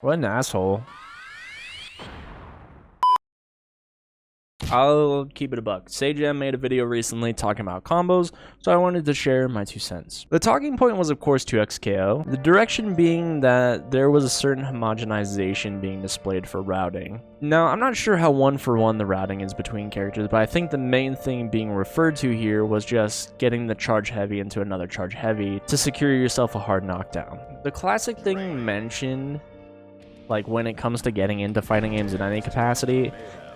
What an asshole. I'll keep it a buck. Sajam made a video recently talking about combos, so I wanted to share my 2 cents. The talking point was of course 2x KO, the direction being that there was a certain homogenization being displayed for routing. Now, I'm not sure how 1-for-1 the routing is between characters, but I think the main thing being referred to here was just getting the charge heavy into another charge heavy to secure yourself a hard knockdown. The classic thing mentioned, like when it comes to getting into fighting games in any capacity,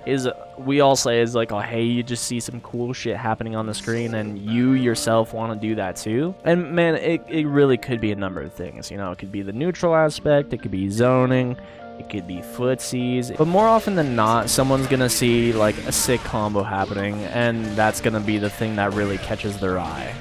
is we all say is like, oh hey, you just see some cool shit happening on the screen and you yourself want to do that too. And man, it really could be a number of things, you know. It could be the neutral aspect, it could be zoning, it could be footsies, but more often than not someone's gonna see like a sick combo happening and that's gonna be the thing that really catches their eye.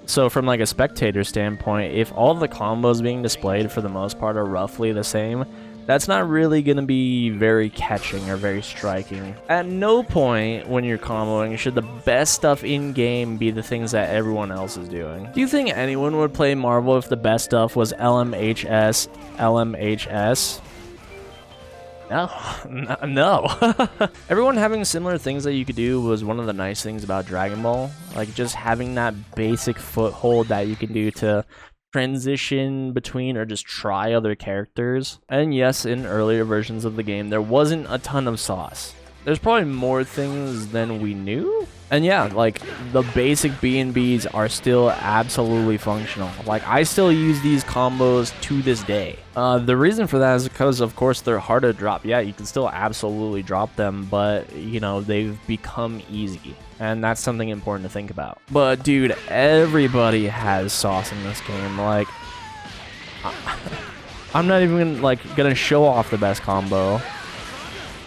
So from like a spectator standpoint, if all the combos being displayed for the most part are roughly the same, that's not really going to be very catching or very striking. At no point when you're comboing should the best stuff in-game be the things that everyone else is doing. Do you think anyone would play Marvel if the best stuff was LMHS, LMHS? No. Everyone having similar things that you could do was one of the nice things about Dragon Ball. Like just having that basic foothold that you can do to transition between or just try other characters. And yes, in earlier versions of the game there wasn't a ton of sauce. There's probably more things than we knew. And yeah, like the basic B&Bs are still absolutely functional. Like I still use these combos to this day. The reason for that is because of course they're hard to drop. Yeah, you can still absolutely drop them, but you know, they've become easy. And that's something important to think about. But dude, everybody has sauce in this game. Like, I'm not even like gonna show off the best combo.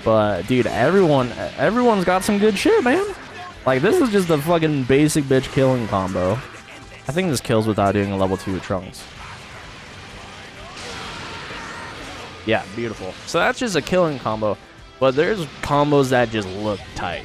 But dude, everyone's got some good shit, man. Like this is just a fucking basic bitch killing combo. I think this kills without doing a level 2 with Trunks. Yeah, beautiful. So that's just a killing combo. But there's combos that just look tight.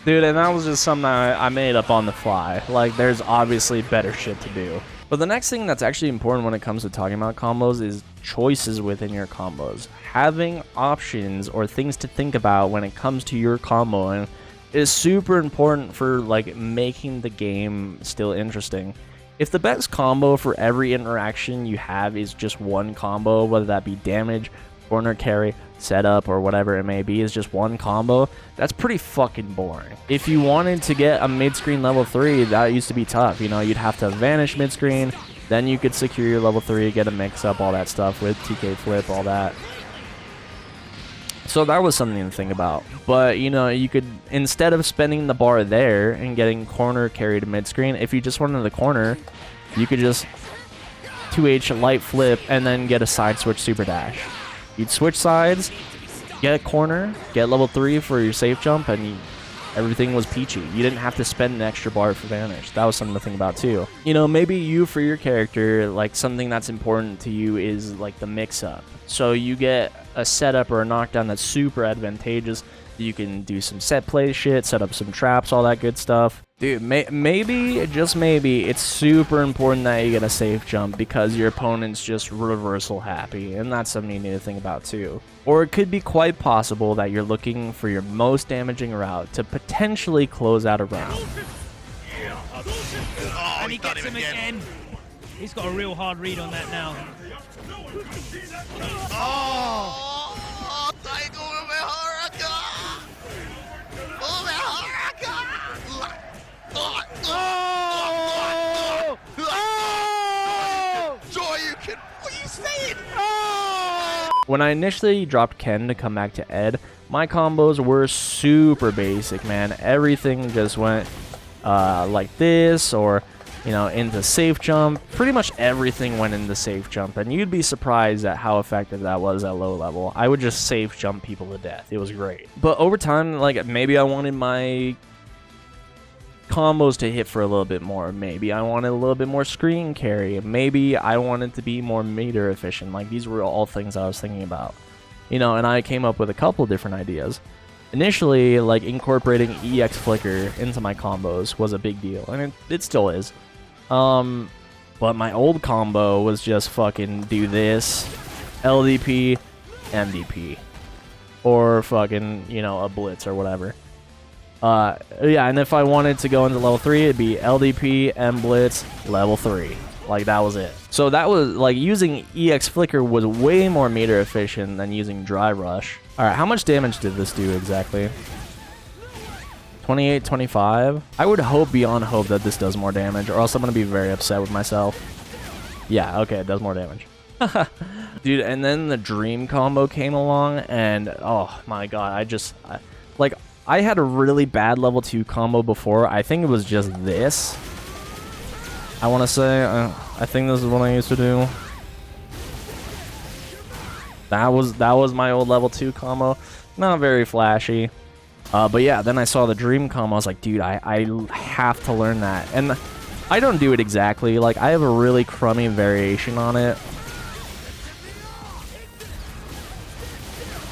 Dude, and that was just something I made up on the fly. Like, there's obviously better shit to do. But the next thing that's actually important when it comes to talking about combos is choices within your combos. Having options or things to think about when it comes to your comboing is super important for, like, making the game still interesting. If the best combo for every interaction you have is just one combo, whether that be damage, corner carry, setup, or whatever it may be, is just one combo, that's pretty fucking boring. If you wanted to get a mid-screen level 3, that used to be tough. You know, you'd have to vanish mid-screen, then you could secure your level 3, get a mix-up, all that stuff with TK flip, all that. So that was something to think about. But, you know, you could, instead of spending the bar there and getting corner carried mid-screen, if you just wanted the corner, you could just 2H light flip and then get a side switch super dash. You'd switch sides, get a corner, get level 3 for your safe jump, and everything was peachy. You didn't have to spend an extra bar for vanish. That was something to think about too. You know, maybe you, for your character, like something that's important to you is like the mix-up. So you get a setup or a knockdown that's super advantageous. You can do some set play shit, set up some traps, all that good stuff. Dude, maybe, just maybe, it's super important that you get a safe jump because your opponent's just reversal happy, and that's something you need to think about too. Or it could be quite possible that you're looking for your most damaging route to potentially close out a round. Oh, and he gets him again. He's got a real hard read on that now. Oh! When I initially dropped Ken to come back to Ed, my combos were super basic, man. Everything just went like this, or you know, into safe jump. Pretty much everything went into safe jump, and you'd be surprised at how effective that was at low level. I would just safe jump people to death. It was great. But over time, like maybe I wanted my combos to hit for a little bit more. Maybe I wanted a little bit more screen carry. Maybe I wanted to be more meter efficient. Like, these were all things I was thinking about. You know, and I came up with a couple different ideas. Initially, like, incorporating EX Flicker into my combos was a big deal, and it still is. But my old combo was just fucking do this, LDP, MDP. Or fucking, you know, a blitz or whatever. Yeah, and if I wanted to go into level 3, it'd be LDP, M blitz, level 3. Like, that was it. So that was, like, using EX Flicker was way more meter efficient than using Dry Rush. Alright, how much damage did this do exactly? 28, 25? I would hope beyond hope that this does more damage, or else I'm going to be very upset with myself. Yeah, okay, it does more damage. Dude, and then the Dream combo came along, and oh my god, I had a really bad level 2 combo before. I think it was just this. I want to say, I think this is what I used to do. That was my old level 2 combo. Not very flashy. But yeah, then I saw the Dream combo. I was like, dude, I have to learn that. And I don't do it exactly. Like, I have a really crummy variation on it.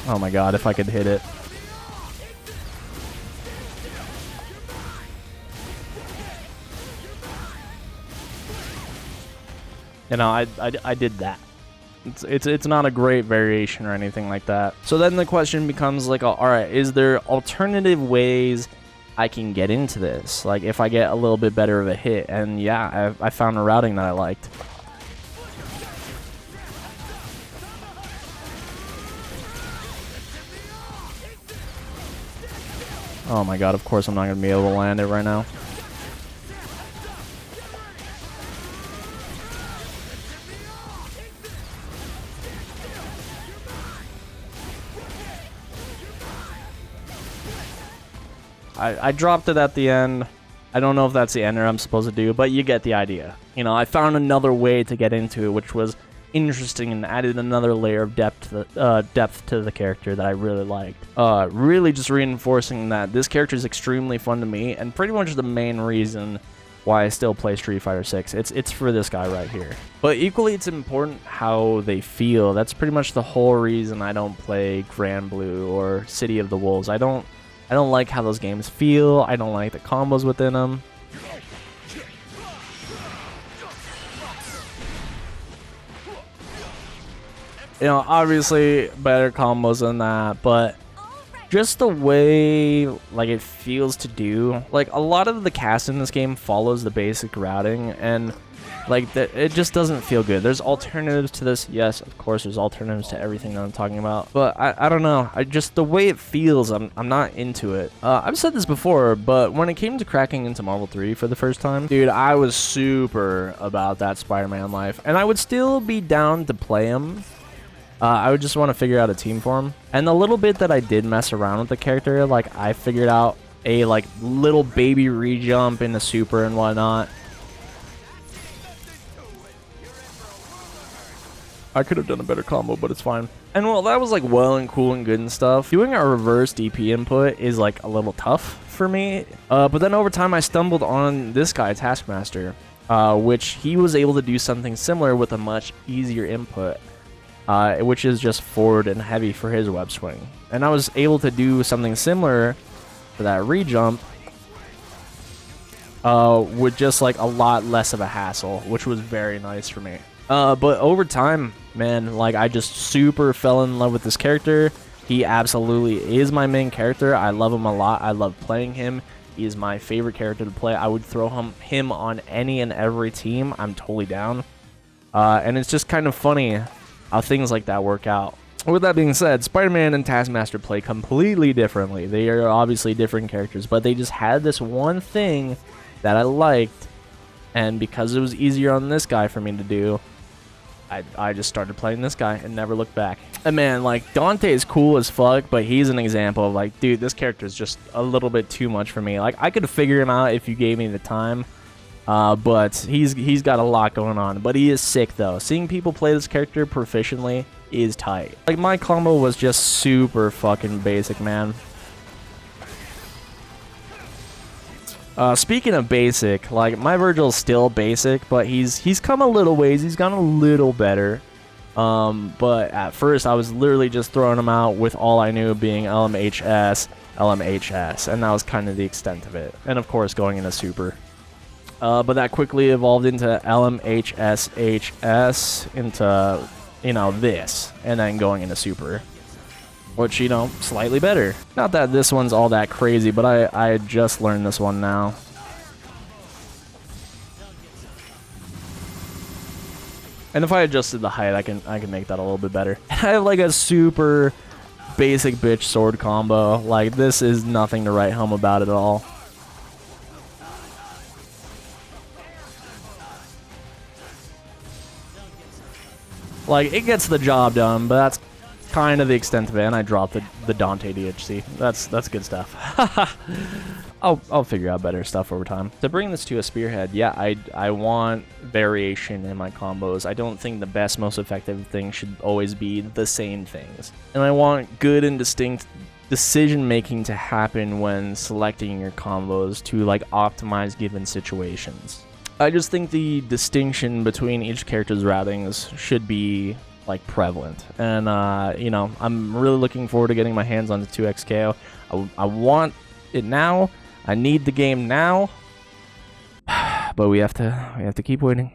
Oh my god, if I could hit it. You know, I did that. It's not a great variation or anything like that. So then the question becomes like, all right, is there alternative ways I can get into this? Like, if I get a little bit better of a hit, and yeah, I found a routing that I liked. Oh my god, of course I'm not going to be able to land it right now. I dropped it at the end. I don't know if that's the ender I'm supposed to do, but you get the idea. You know, I found another way to get into it, which was interesting and added another layer of depth to the character that I really liked. Really just reinforcing that this character is extremely fun to me, and pretty much the main reason why I still play Street Fighter 6. It's for this guy right here. But equally, it's important how they feel. That's pretty much the whole reason I don't play Grand Blue or City of the Wolves. I don't like how those games feel. I don't like the combos within them. You know, obviously better combos than that, but just the way like it feels to do. Like, a lot of the cast in this game follows the basic routing, and like it just doesn't feel good. There's alternatives to this. Yes, of course, there's alternatives to everything that I'm talking about. But I don't know. I just, the way it feels, I'm not into it. I've said this before, but when it came to cracking into Marvel 3 for the first time, dude, I was super about that Spider-Man life, and I would still be down to play him. I would just want to figure out a team for him. And the little bit that I did mess around with the character, like, I figured out a like little baby re-jump into super and whatnot. I could have done a better combo, but it's fine. And well, that was like well and cool and good and stuff. Doing a reverse DP input is like a little tough for me. But then over time I stumbled on this guy, Taskmaster, which he was able to do something similar with a much easier input, which is just forward and heavy for his web swing. And I was able to do something similar for that re-jump with just like a lot less of a hassle, which was very nice for me. But over time, man, like, I just super fell in love with this character. He absolutely is my main character. I love him a lot. I love playing him. He is my favorite character to play. I would throw him on any and every team. I'm totally down. And it's just kind of funny how things like that work out. With that being said, Spider-Man and Taskmaster play completely differently. They are obviously different characters, but they just had this one thing that I liked, and because it was easier on this guy for me to do, I just started playing this guy and never looked back. And man, like, Dante is cool as fuck, but he's an example of like, dude, this character is just a little bit too much for me. Like, I could figure him out if you gave me the time, but he's got a lot going on. But he is sick though. Seeing people play this character proficiently is tight. Like, my combo was just super fucking basic, man. Speaking of basic, like, my Virgil's still basic, but he's come a little ways. He's gotten a little better. But at first, I was literally just throwing him out with all I knew being LMHS, LMHS, and that was kind of the extent of it. And of course, going into Super. But that quickly evolved into LMHSHS, into, you know, this, and then going into Super. Which, you know, slightly better. Not that this one's all that crazy, but I just learned this one now. And if I adjusted the height, I can make that a little bit better. I have like a super basic bitch sword combo. Like, this is nothing to write home about at all. Like, it gets the job done, but that's kind of the extent of it. And I dropped the Dante DHC. That's good stuff. I'll figure out better stuff over time. To bring this to a spearhead, yeah, I want variation in my combos. I don't think the best, most effective thing should always be the same things. And I want good and distinct decision making to happen when selecting your combos to like optimize given situations. I just think the distinction between each character's routings should be like prevalent, and you know, I'm really looking forward to getting my hands on the 2x KO. I want it now. I need the game now, but we have to keep waiting.